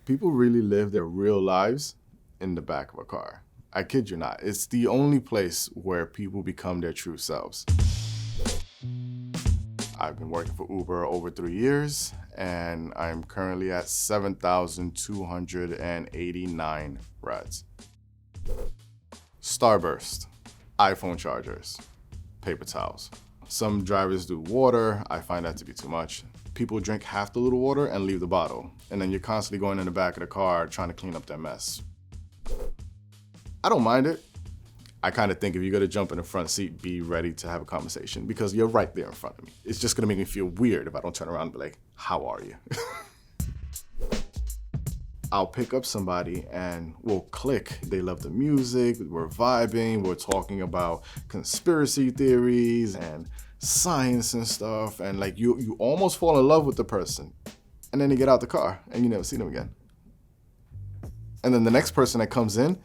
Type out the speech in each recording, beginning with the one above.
People really live their real lives in the back of a car. I kid you not. It's the only place where people become their true selves. I've been working for Uber over 3 years, and I'm currently at 7,289 rides. Starburst, iPhone chargers, paper towels. Some drivers do water. I find that to be too much. People drink half the little water and leave the bottle, and then you're constantly going in the back of the car trying to clean up their mess. I don't mind it. I kind of think if you're gonna jump in the front seat, be ready to have a conversation because you're right there in front of me. It's just gonna make me feel weird if I don't turn around and be like, how are you? I'll pick up somebody and we'll click. They love the music, we're vibing, we're talking about conspiracy theories and science and stuff, and like you almost fall in love with the person, and then you get out the car and you never see them again. And then the next person that comes in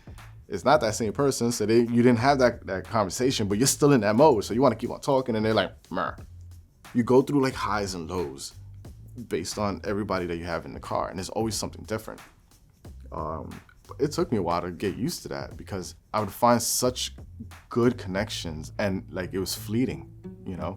is not that same person, so you didn't have that conversation, but you're still in that mode, so you want to keep on talking, and they're like, meh. You go through like highs and lows based on everybody that you have in the car, and there's always something different. It took me a while to get used to that because I would find such good connections and like it was fleeting, you know?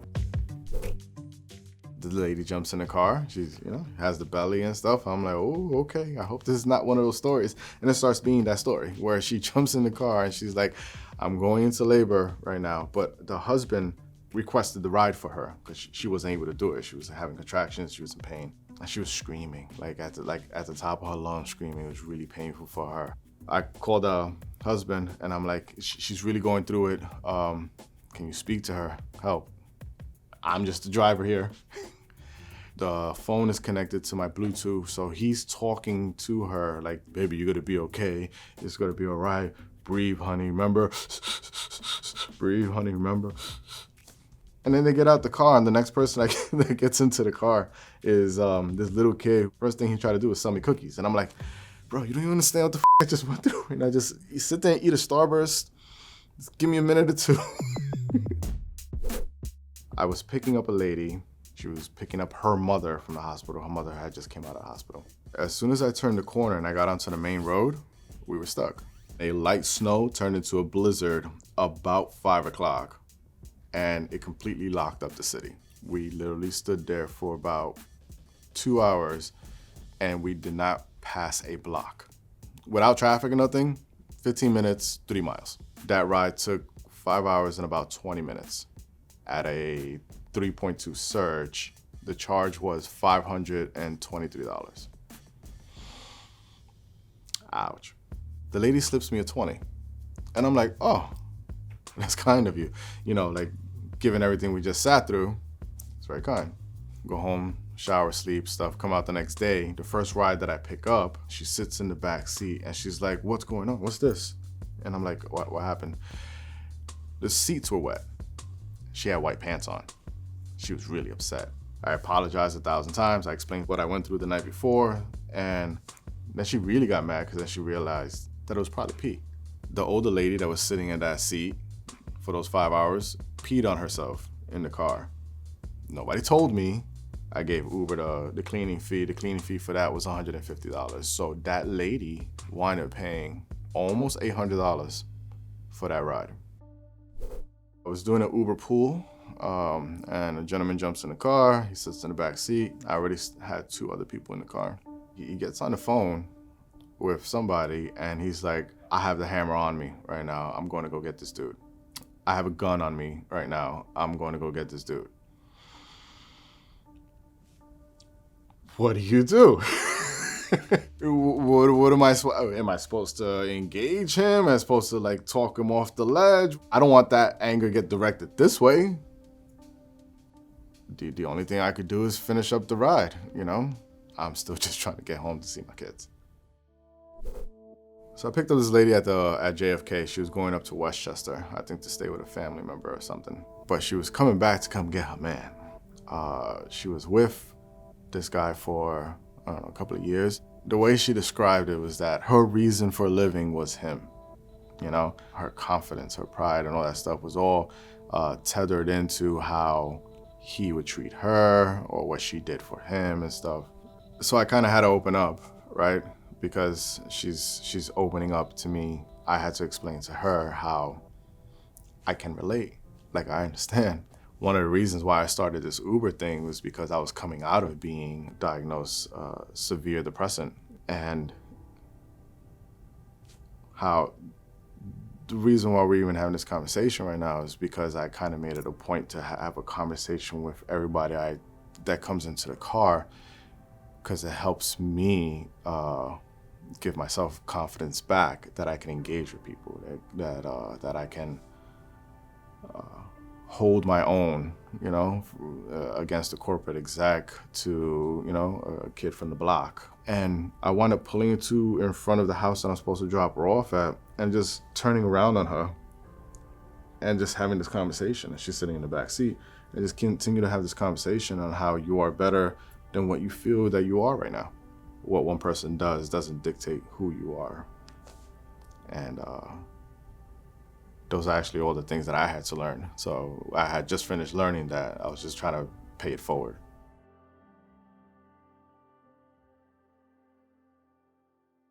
The lady jumps in the car, she's, has the belly and stuff. I'm like, oh, okay, I hope this is not one of those stories. And it starts being that story where she jumps in the car and she's like, I'm going into labor right now. But the husband requested the ride for her because she wasn't able to do it. She was having contractions, she was in pain. And she was screaming, at the top of her lungs screaming. It was really painful for her. I called the husband and I'm like, she's really going through it. Can you speak to her? Help. I'm just the driver here. The phone is connected to my Bluetooth, so he's talking to her like, baby, you're gonna be okay. It's gonna be all right. Breathe, honey, remember? Breathe, honey, remember? And then they get out the car, and the next person that gets into the car is this little kid. First thing he tried to do was sell me cookies. And I'm like, bro, you don't even understand what the I just went through. And you sit there and eat a Starburst. Just give me a minute or two. I was picking up a lady. She was picking up her mother from the hospital. Her mother had just came out of the hospital. As soon as I turned the corner and I got onto the main road, we were stuck. A light snow turned into a blizzard about 5 o'clock. And it completely locked up the city. We literally stood there for about 2 hours and we did not pass a block. Without traffic or nothing, 15 minutes, 3 miles. That ride took 5 hours and about 20 minutes. At a 3.2 surge, the charge was $523. Ouch. The lady slips me a 20. And I'm like, oh, that's kind of you. Given everything we just sat through, it's very kind. Go home, shower, sleep, stuff, come out the next day. The first ride that I pick up, she sits in the back seat and she's like, what's going on? What's this? And I'm like, what happened? The seats were wet. She had white pants on. She was really upset. I apologized 1,000 times. I explained what I went through the night before. And then she really got mad because then she realized that it was probably pee. The older lady that was sitting in that seat for those 5 hours peed on herself in the car. Nobody told me. I gave Uber the cleaning fee. The cleaning fee for that was $150. So that lady wound up paying almost $800 for that ride. I was doing an Uber pool, and a gentleman jumps in the car. He sits in the back seat. I already had 2 other people in the car. He gets on the phone with somebody and he's like, I have the hammer on me right now. I'm going to go get this dude. I have a gun on me right now. I'm going to go get this dude. What do you do? What am I supposed to engage him? Am I supposed to talk him off the ledge? I don't want that anger get directed this way. The only thing I could do is finish up the ride, I'm still just trying to get home to see my kids. So I picked up this lady at JFK. She was going up to Westchester, I think to stay with a family member or something. But she was coming back to come get her man. She was with this guy for, I don't know, a couple of years. The way she described it was that her reason for living was him. Her confidence, her pride, and all that stuff was all tethered into how he would treat her or what she did for him and stuff. So I kind of had to open up, right? because she's opening up to me. I had to explain to her how I can relate. Like, I understand. One of the reasons why I started this Uber thing was because I was coming out of being diagnosed severe depressant, and how the reason why we're even having this conversation right now is because I kind of made it a point to have a conversation with everybody that comes into the car, because it helps me give myself confidence back that I can engage with people, that I can hold my own, against a corporate exec to, a kid from the block. And I wound up pulling into in front of the house that I'm supposed to drop her off at, and just turning around on her and just having this conversation. And she's sitting in the back seat, and just continue to have this conversation on how you are better than what you feel that you are right now. What one person does doesn't dictate who you are. And those are actually all the things that I had to learn. So I had just finished learning that. I was just trying to pay it forward.